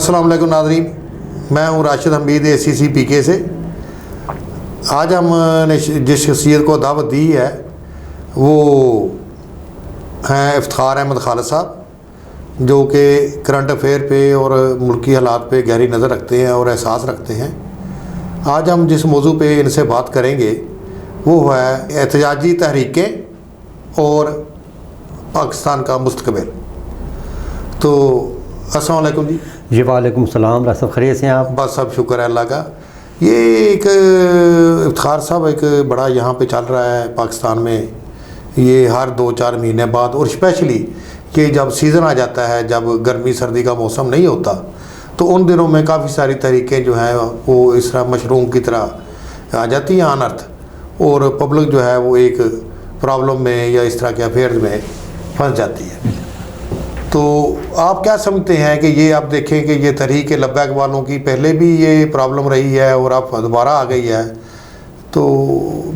अस्सलाम वालेकुम नाज़रीन, मैं हूँ राशिद हमीद ACC PK से। आज हमने जिस शख्सियत को दावत दी है वो हैं इफ्तिखार अहमद खालिद साहब, जो कि करंट अफेयर पे और मुल्की हालात पे गहरी नज़र रखते हैं और एहसास रखते हैं। आज हम जिस मौजू पे इनसे बात करेंगे वो है एहतजाजी तहरीकें और पाकिस्तान का मुस्तकबिल। तो अस्सलाम वालेकुम जी। जी वालेकुम सलाम। सब खैरियत से हैं आप? बस सब शुक्र है अल्लाह का। ये एक इफ्तिखार साहब एक बड़ा यहाँ पे चल रहा है पाकिस्तान में, ये हर 2-4 महीने बाद, और स्पेशली कि जब सीज़न आ जाता है, जब गर्मी सर्दी का मौसम नहीं होता, तो उन दिनों में काफ़ी सारी तरीक़ें जो हैं वो इस तरह मशरूम की तरह आ जाती हैं अनर्थ, और पब्लिक जो है वो एक प्रॉब्लम में या इस तरह के अफेयर्स में फंस जाती है। तो आप क्या समझते हैं कि ये आप देखें कि ये तहरीक लब्बैक वालों की पहले भी ये प्रॉब्लम रही है और अब दोबारा आ गई है। तो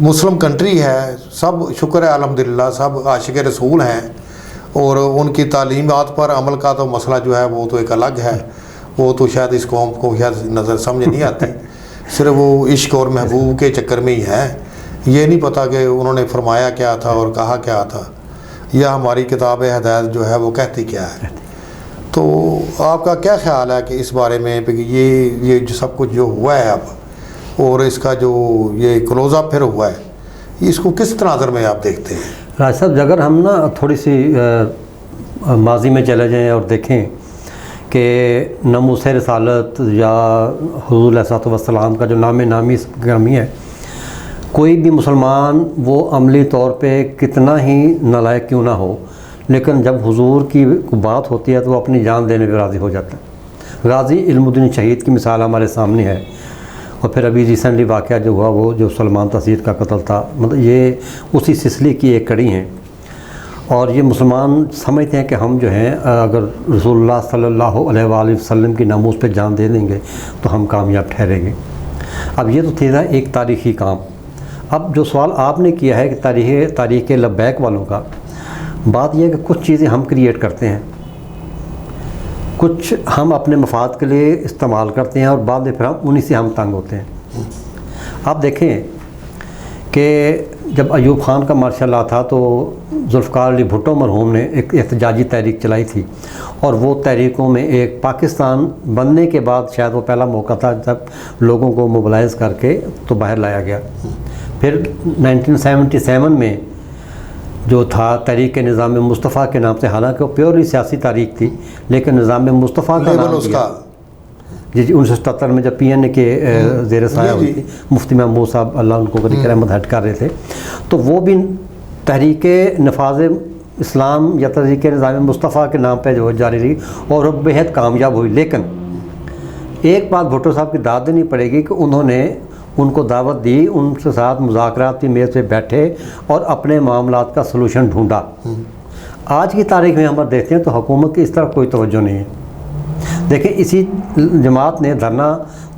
मुस्लिम कंट्री है, सब शुक्र है अल्हम्दुलिल्लाह, सब आशिक रसूल हैं, और उनकी तालीमात पर अमल का तो मसला जो है वो तो एक अलग है। वो तो शायद इस कौम को शायद नज़र समझ नहीं आती, सिर्फ वो इश्क और महबूब के चक्कर में ही है। ये नहीं पता कि उन्होंने फरमाया क्या था और कहा क्या था, या हमारी किताब हिदायत जो है वो कहती क्या है। तो आपका क्या ख्याल है कि इस बारे में कि ये जो सब कुछ जो हुआ है अब, और इसका जो ये क्लोज़अप फिर हुआ है, इसको किस तनाज़र में आप देखते हैं? राज साहब, अगर हम ना थोड़ी सी माजी में चले जाएँ और देखें कि नमूस रसालत या हुज़ूर अलैहिस्सलातु वस्सलाम का जो नामी ग्रामी है, कोई भी मुसलमान वो अमली तौर पे कितना ही नालायक क्यों ना हो, लेकिन जब हुजूर की बात होती है तो वो अपनी जान देने पर राज़ी हो जाता है। गाज़ी इल्मुद्दीन शहीद की मिसाल हमारे सामने है, और फिर अभी रिसेंटली वाक़या जो हुआ वो जो सलमान तसीर का कत्ल था, मतलब ये उसी सिलसिले की एक कड़ी हैं। और ये मुसलमान समझते हैं कि हम जो हैं अगर रसूलुल्लाह सल्लल्लाहु अलैहि वसल्लम की नामूस पे जान दे देंगे तो हम कामयाब ठहरेंगे। अब ये तो था एक तारीख़ी काम। अब जो सवाल आपने किया है कि तारीख़ लब्बैक वालों का, बात यह है कि कुछ चीज़ें हम क्रिएट करते हैं, कुछ हम अपने मफाद के लिए इस्तेमाल करते हैं, और बाद में फिर हम उन्हीं से हम तंग होते हैं। आप देखें कि जब अयूब ख़ान का मार्शल था तो जुल्फ़िकार अली भुट्टो मरहूम ने एक एहतजाजी तहरीक चलाई थी, और वो तहरीकों में एक पाकिस्तान बनने के बाद शायद वो पहला मौका था जब लोगों को मोबिलाइज़ करके तो बाहर लाया गया। फिर 1977 में जो था तहरीक निज़ाम मुस्तफ़ा के नाम से, हालांकि वो प्योरली सियासी तारीख थी, लेकिन निज़ाम मुस्तफ़ा का नाम उसका जी 1977 में जब PN के ज़ेर साया हुई थी, मुफ्ती महमूद साहब अल्लाह उनको बड़ी रहमत हट कर रहे थे, तो वो भी तहरीक नफाज इस्लाम या तहरीक निज़ाम मुस्तफ़ा के नाम पे जो जारी रही, और वो बेहद कामयाब हुई। लेकिन एक बात भुट्टो साहब की दाद देनी पड़ेगी कि उन्होंने उनको दावत दी, उनके साथ मुज़ाकरात की मेज़ पे बैठे और अपने मामलात का सलूशन ढूंढा। आज की तारीख में हम देखते हैं तो हुकूमत की इस तरफ कोई तवज्जो नहीं है। देखिए, इसी जमात ने धरना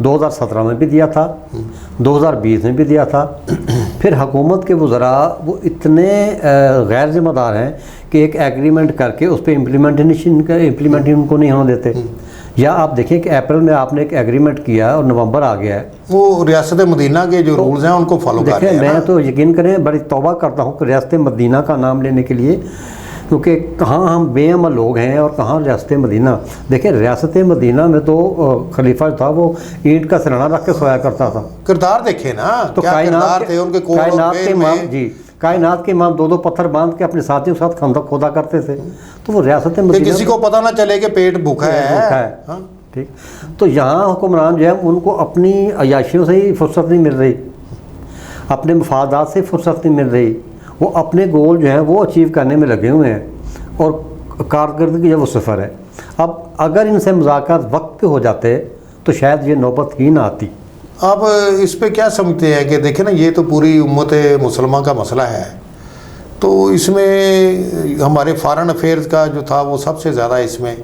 2017 में भी दिया था, 2020 में भी दिया था। फिर हुकूमत के वज़रा वो इतने गैर ज़िम्मेदार हैं कि एक एग्रीमेंट करके उस पर इम्प्लीमेंट उनको नहीं होने देते। या आप देखिए कि अप्रैल में आपने एक एग्रीमेंट किया और नवंबर आ गया है, वो रियासत मदीना के जो रूल्स हैं उनको फॉलो कर रहे हैं। मैं तो यकीन करें बड़ी तौबा करता हूँ कि रियासत मदीना का नाम लेने के लिए, क्योंकि कहाँ हम बेअमल लोग हैं और कहाँ रियासत मदीना। देखिए, रियासत मदीना में तो खलीफा था वो ईंट का सिराना रख के सोया करता था। किरदार देखे ना, तो कायनात के इमाम 2-2 पत्थर बांध के अपने साथियों के साथ खंदक खोदा करते थे। तो वो रियासत मदीना किसी को पता ना चले कि पेट भूखा है। ठीक, तो यहाँ हुक्मरान जो है उनको अपनी अयाशियों से ही फुर्सत नहीं मिल रही, अपने मफादात से फुर्सत नहीं मिल रही, वो अपने गोल जो है वो अचीव करने में लगे हुए हैं, और कारकर्दगी जो वो सिफर है। अब अगर इनसे मुज़ाकरात वक्त पे हो जाते तो शायद ये नौबत ही ना आती। आप इस पे क्या समझते हैं कि देखें ना, ये तो पूरी उम्मत मुसलमान का मसला है, तो इसमें हमारे फॉरेन अफेयर्स का जो था वो सबसे ज़्यादा, इसमें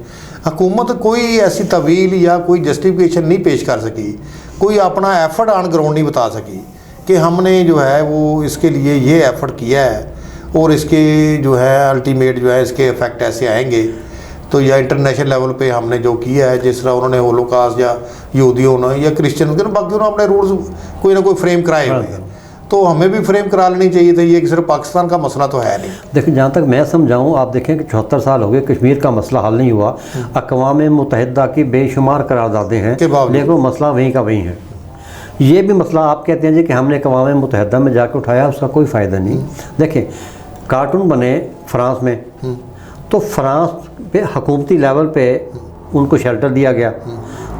हुकूमत कोई ऐसी तवील या कोई जस्टिफिकेशन नहीं पेश कर सकी, कोई अपना एफ़र्ट ऑन ग्राउंड नहीं बता सकी कि हमने जो है वो इसके लिए ये एफ़र्ट किया है और इसके जो है अल्टीमेट जो है इसके इफ़ेक्ट ऐसे आएंगे। तो या इंटरनेशनल लेवल पे हमने जो किया है, जिस तरह उन्होंने होलोकास्ट या यहूदियों ने या क्रिश्चियन के, बाकी उन्होंने अपने रूल्स कोई ना कोई फ्रेम कराए हुए हैं, तो हमें भी फ्रेम करा लेनी चाहिए थी। ये सिर्फ पाकिस्तान का मसला तो है नहीं। देखिए, जहाँ तक मैं समझाऊँ, आप देखें कि 74 साल हो गए, कश्मीर का मसला हल नहीं हुआ। अक़वाम मुत्तहिदा की बेशुमार करारदादें हैं, लेकिन वो मसला वहीं का वहीं है। ये भी मसला आप कहते हैं जी कि हमने अक़वाम मुत्तहिदा में जाकर उठाया, उसका कोई फ़ायदा नहीं। देखें, कार्टून बने फ्रांस में, तो फ्रांस पे हुकूमती लेवल पे उनको शेल्टर दिया गया,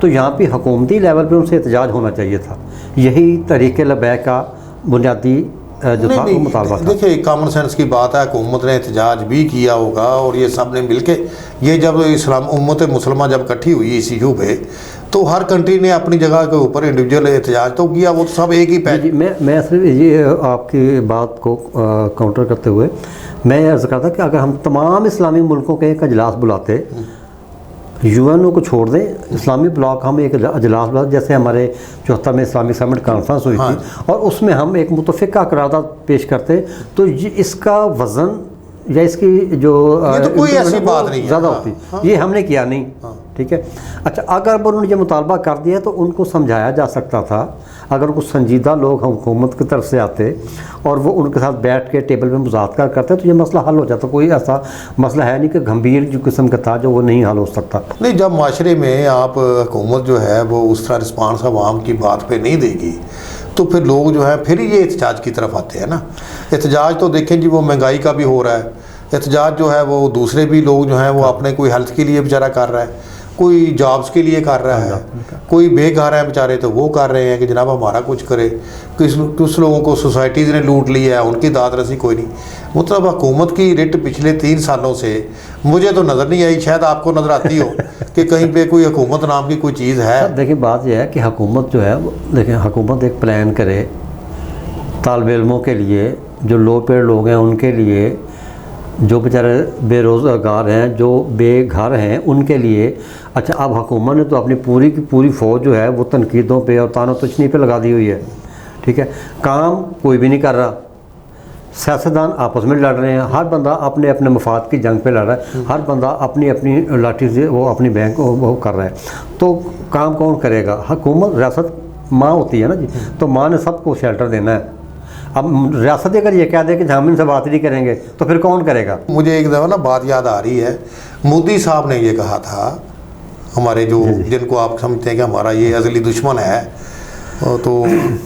तो यहाँ पे हुकूमती लेवल पे उनसे एहतजाज होना चाहिए था। यही तरीक़े लबैक का बुनियादी जो था वो मुतालबा था। देखिए, कॉमन सेंस की बात है, हुकूमत ने एहतजाज भी किया होगा, और ये सब ने मिल के, ये जब इस्लाम उम्मत मुसलमान जब इकट्ठी हुई इस इशू पे, तो हर कंट्री ने अपनी जगह के ऊपर इंडिविजुअल एहतजाज तो किया, वो तो सब एक ही पैज। मैं सिर्फ ये आपकी बात को काउंटर करते हुए मैं अर्ज़ करता कि अगर हम तमाम इस्लामी मुल्कों के एक अजलास बुलाते, यूएनओ को छोड़ दें, इस्लामी ब्लॉक हम एक अजलास बुलाते, जैसे हमारे 74 में इस्लामिक समिट कॉन्फ्रेंस हुई थी, और उसमें हम एक मुतफ़िक़ा करारदाद पेश करते, तो इसका वज़न या इसकी जो ये तो कोई ऐसी बात नहीं ज़्यादा होती। ये हमने किया नहीं। ठीक है, अच्छा, अगर उन्होंने ये मुतालबा कर दिया तो उनको समझाया जा सकता था। अगर कुछ संजीदा लोग हुकूमत की तरफ से आते और वो उनके साथ बैठ के टेबल पे मुज़ाकरा करते, तो ये मसला हल हो जाता। कोई ऐसा मसला है नहीं कि गंभीर जो किस्म का था जो वो नहीं हल हो सकता। नहीं, जब माशरे में आप हुकूमत जो है वो उस तरह रिस्पांस अवाम की बात पे नहीं देगी, तो फिर लोग जो है फिर ये एहतजाज की तरफ आते हैं ना। एहतजाज तो देखें जी, वो महंगाई का भी हो रहा है एहतजाज, जो है वो दूसरे भी लोग जो हैं वो अपने कोई हेल्थ के लिए बेचारा कर रहा है, कोई जॉब्स के लिए कर रहा है, कोई बेघर है बेचारे, तो वो कर रहे हैं कि जनाब हमारा कुछ करे। कुछ लोगों को सोसाइटीज़ ने लूट लिया है, उनकी दाद रसी कोई नहीं। मतलब हुकूमत की रिट पिछले 3 सालों से मुझे तो नज़र नहीं आई, शायद आपको नज़र आती हो कि कहीं पे कोई हुकूमत नाम की कोई चीज़ है। देखिए, बात यह है कि हुकूमत जो है, देखिए, हुकूमत एक प्लान करे तालिब इल्मों के लिए, जो लो पेड लोग हैं उनके लिए, जो बेचारे बेरोज़गार हैं, जो बेघर हैं, उनके लिए। अच्छा, अब हुकूमत ने तो अपनी पूरी की पूरी फ़ौज जो है वो तनकीदों पे और तानो तशनी पे लगा दी हुई है। ठीक है, काम कोई भी नहीं कर रहा, सियासतदान आपस में लड़ रहे हैं, हर बंदा अपने अपने मफाद की जंग पे लड़ रहा है, हर बंदा अपनी अपनी लाठी से वो अपनी बैंक वो कर रहा है, तो काम कौन करेगा? हुकूमत, रियासत माँ होती है ना जी, तो माँ ने सबको शेल्टर देना है। अब रियासत अगर ये कह दे कि हम इनसे बात नहीं करेंगे, तो फिर कौन करेगा? मुझे एक दफ़ा ना बात याद आ रही है, मोदी साहब ने ये कहा था, हमारे जो जिनको आप समझते हैं कि हमारा ये अज़ली दुश्मन है, तो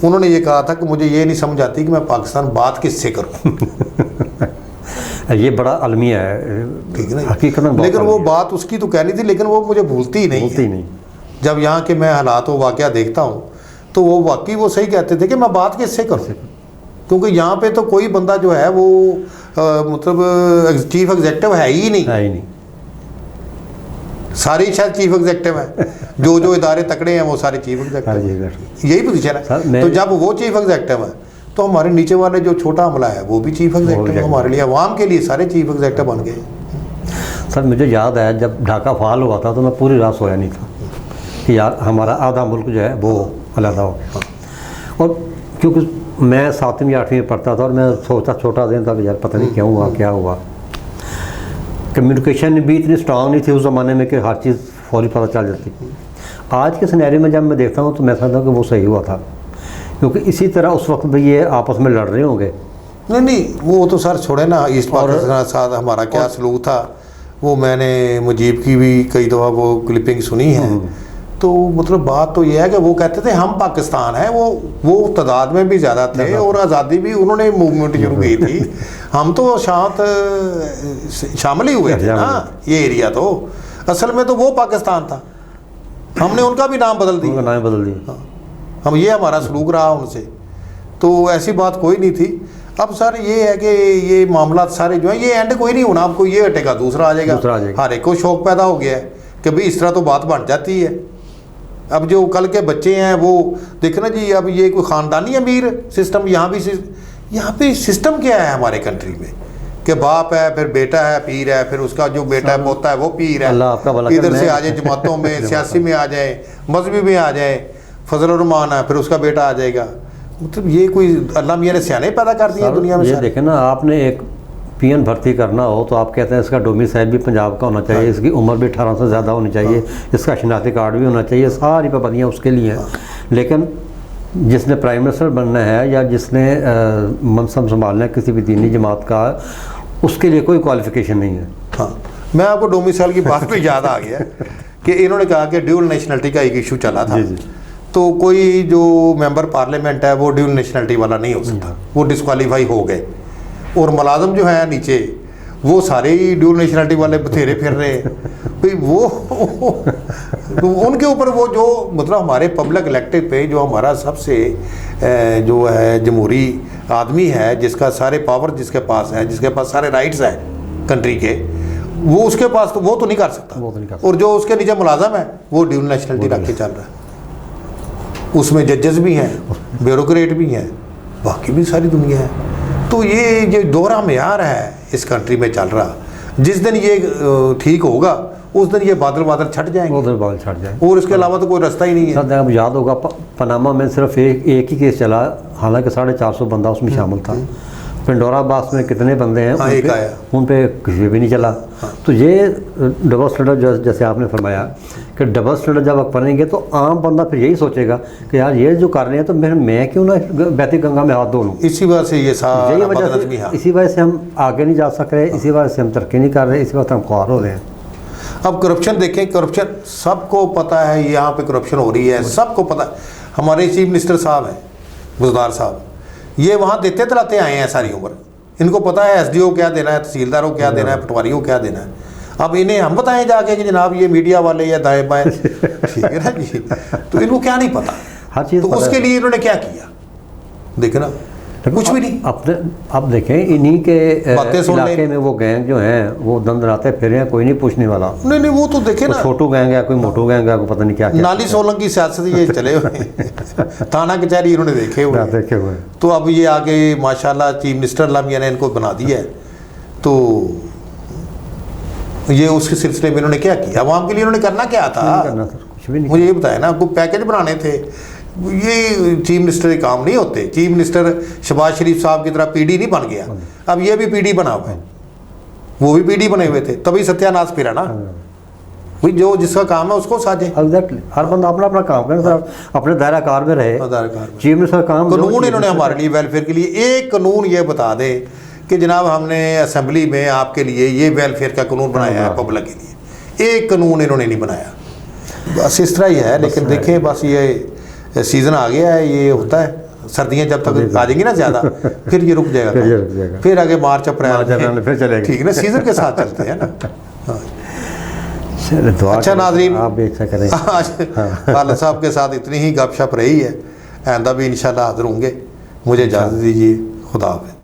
उन्होंने ये कहा था कि मुझे ये नहीं समझ आती कि मैं पाकिस्तान बात किससे करूं। ये बड़ा अलमिया है, ठीक है ना, हकीकत में। लेकिन वो बात उसकी तो कहनी थी, लेकिन वो मुझे भूलती ही नहीं। जब यहाँ के मैं हालात व वाक़या देखता हूँ, तो वो वाकई वो सही कहते थे कि मैं बात किससे करूँ, क्योंकि यहाँ पे तो कोई बंदा जो है वो मतलब चीफ एग्जेक्टिव है ही नहीं। सारी शायद चीफ एग्जेक्टिव है, जो इदारे तकड़े हैं वो सारे चीफ एग्जेक्टिव, यही पोजीशन है। तो जब वो चीफ एग्जेक्टिव है, तो हमारे नीचे वाले जो छोटा अमला है वो भी चीफ एग्जेक्टिव, हमारे लिए अवाम के लिए सारे चीफ एग्जेक्टिव बन गए। सर, मुझे याद है जब ढाका फाल हुआ था तो मैं पूरी रात सोया नहीं था कि यार हमारा आधा मुल्क जो है वो अलग हो गया। और क्योंकि मैं 7वीं 8वीं में पढ़ता था और मैं सोचता छोटा दिन था कि यार पता नहीं क्यों हुआ, क्या हुआ। कम्युनिकेशन भी इतनी स्ट्रांग नहीं थी उस ज़माने में कि हर चीज़ फौरी पता चल जाती। आज के सिनेरियो में जब मैं देखता हूँ तो मैं समझता हूँ कि वो सही हुआ था, क्योंकि इसी तरह उस वक्त भी ये आपस में लड़ रहे होंगे। नहीं, वो तो सर छोड़े ना, ईस्ट पाकिस्तान के साथ हमारा क्या सलूक था, वो मैंने मुजीब की भी कई दफ़ा वो क्लिपिंग सुनी है। तो मतलब बात तो ये है कि वो कहते थे हम पाकिस्तान है, वो तादाद में भी ज़्यादा थे और आज़ादी भी उन्होंने मूवमेंट शुरू की थी। हम तो शामिल ही हुए थे ना, ये एरिया तो असल में तो वो पाकिस्तान था, हमने उनका भी नाम बदल दिया। हम ये हमारा सलूक रहा उनसे, तो ऐसी बात कोई नहीं थी। अब सर ये है कि ये मामला सारे जो है ये एंड कोई नहीं होना, आपको ये हटेगा दूसरा आ जाएगा। हर एक को शौक पैदा हो गया है कि भाई इस तरह तो बात बन जाती है। अब जो कल के बच्चे हैं वो देखना जी, अब ये कोई ख़ानदानी अमीर सिस्टम, यहाँ पे सिस्टम क्या है हमारे कंट्री में कि बाप है, फिर बेटा है पीर है, फिर उसका जो बेटा है पोता है वो पीर है, इधर से आ जाए जमातों में, सियासी में आ जाए, मजहबी में आ जाए, फजल रहमान है फिर उसका बेटा आ जाएगा। मतलब ये कोई अल्लाह मियाँ ने सियाने पैदा कर दिया दुनिया में। ये देखें ना, आपने एक पीएन भर्ती करना हो तो आप कहते हैं इसका डोमिसाइल भी पंजाब का होना चाहिए, इसकी उम्र भी 18 से ज़्यादा होनी चाहिए, इसका शनाख्ती कार्ड भी होना चाहिए, सारी पाबंदियाँ उसके लिए हैं। लेकिन जिसने प्राइम मिनिस्टर बनना है या जिसने मनसब संभालना है किसी भी दीनी जमात का, उसके लिए कोई क्वालिफिकेशन नहीं है। हाँ, मैं आपको डोमिसाइल की बात पे याद आ गया कि इन्होंने कहा कि ड्यूल नेशनलिटी का एक इशू चला था। तो कोई जो मेंबर पार्लियामेंट है वो ड्यूल नेशनलिटी वाला नहीं हो सकता, वो डिस्क्वालीफाई हो गए। और मुलाजम जो है नीचे वो सारे ही ड्यूल नेशनलिटी वाले बथेरे फिर रहे हैं भाई। वो तो उनके ऊपर वो जो मतलब हमारे पब्लिक इलेक्टेड पे जो हमारा सबसे जो है जमहूरी आदमी है, जिसका सारे पावर जिसके पास है, जिसके पास सारे राइट्स हैं कंट्री के, वो उसके पास तो वो तो नहीं कर सकता। और जो उसके नीचे मुलाजम है वो ड्यूल नेशनलिटी रख के चल रहा है। उसमें जजेस भी हैं, ब्यूरोक्रेट भी हैं, बाकी भी सारी दुनिया है। तो ये दोहरा मेयार है इस कंट्री में चल रहा। जिस दिन ये ठीक होगा उस दिन ये बादल छट जाएंगे, और इसके अलावा तो कोई रास्ता ही नहीं है। सर अब याद होगा पनामा में सिर्फ एक ही केस चला, हालांकि 450 बंदा उसमें शामिल था। पेंडोरा बास में कितने बंदे हैं, उन पे कुछ भी नहीं चला। तो ये डबल स्टैंडर्ड जैसे आपने फरमाया कि डबल स्टैंडर्ड जब आप बनेंगे तो आम बंदा फिर यही सोचेगा कि यार ये जो कर रहे हैं तो मैं क्यों ना बहती गंगा में हाथ धो लूँ। इसी वजह से ये सारा बदनज़मी है। इसी वजह से हम आगे नहीं जा सक रहे, इसी वजह से हम तरक्की नहीं कर रहे, इसी वजह से हम ख्वार हो रहे हैं। अब करप्शन देखें, करप्शन सबको पता है, यहाँ पे करप्शन हो रही है, सबको पता है। हमारे चीफ मिनिस्टर साहब हैं बुज़दार साहब, ये वहाँ देते तलाते आए हैं सारी उम्र। इनको पता है एसडीओ क्या देना है, तहसीलदारों क्या देना है, पटवारियों क्या देना है। अब इन्हें हम बताएं जाके कि जनाब ये मीडिया वाले या दाएं बाएं, ठीक है ना जी, तो इनको क्या नहीं पता हर चीज़। तो उसके लिए इन्होंने क्या किया देखना, कुछ भी नहीं। अब देखें इन्हीं के इलाके में वो गैंग जो हैं वो दंदनाते फिरे हैं, कोई नहीं पूछने वाला। नहीं वो तो देखे ना, छोटू गैंग है, कोई मोटू गैंग है, पता नहीं क्या नाली सोलंग की सियासत ये चले हुए थाना कचहरी इन्होंने देखे हुए। तो अब ये आगे माशाल्लाह चीफ मिनिस्टर लामिया ने इनको बना दिया है। तो ये उसके सिलसिले में इन्होंने क्या किया, आवाम के लिए इन्होंने करना क्या था, कुछ भी नहीं। मुझे ये बताया ना, आपको पैकेज बनाने थे। ये चीफ मिनिस्टर के काम नहीं होते। चीफ मिनिस्टर शहबाज शरीफ साहब की तरह पीडी नहीं बन गया, अब ये भी पीडी बना हुआ है, वो भी पीडी बने हुए थे, तभी सत्यानाश फिरा ना। भाई जो जिसका काम है उसको साझे। एग्जैक्टली, हर बंदा अपना अपना काम करे, अपने दायरा कार में रहे। चीफ मिनिस्टर काम कानून इन्होंने हमारे लिए वेलफेयर के लिए एक कानून ये बता दे कि जनाब हमने असेंबली में आपके लिए ये वेलफेयर का कानून बनाया है पब्लिक के लिए, एक कानून इन्होंने नहीं बनाया। बस इस तरह ही है। लेकिन देखें बस ये सीज़न आ गया है, ये होता है। सर्दियाँ जब तक आ जाएंगी ना ज़्यादा फिर ये रुक जाएगा, फिर आगे मार्च अप्रैल फिर चलेगा। ठीक है ना, सीज़न के साथ चलते हैं ना। अच्छा नाज़रीन, आप भी अच्छा करें। आज खालिद साहब के साथ इतनी ही गपशप रही है, आइंदा भी इंशाल्लाह हाज़िर होंगे। मुझे इजाज़त दीजिए, खुदा हाफ़िज़।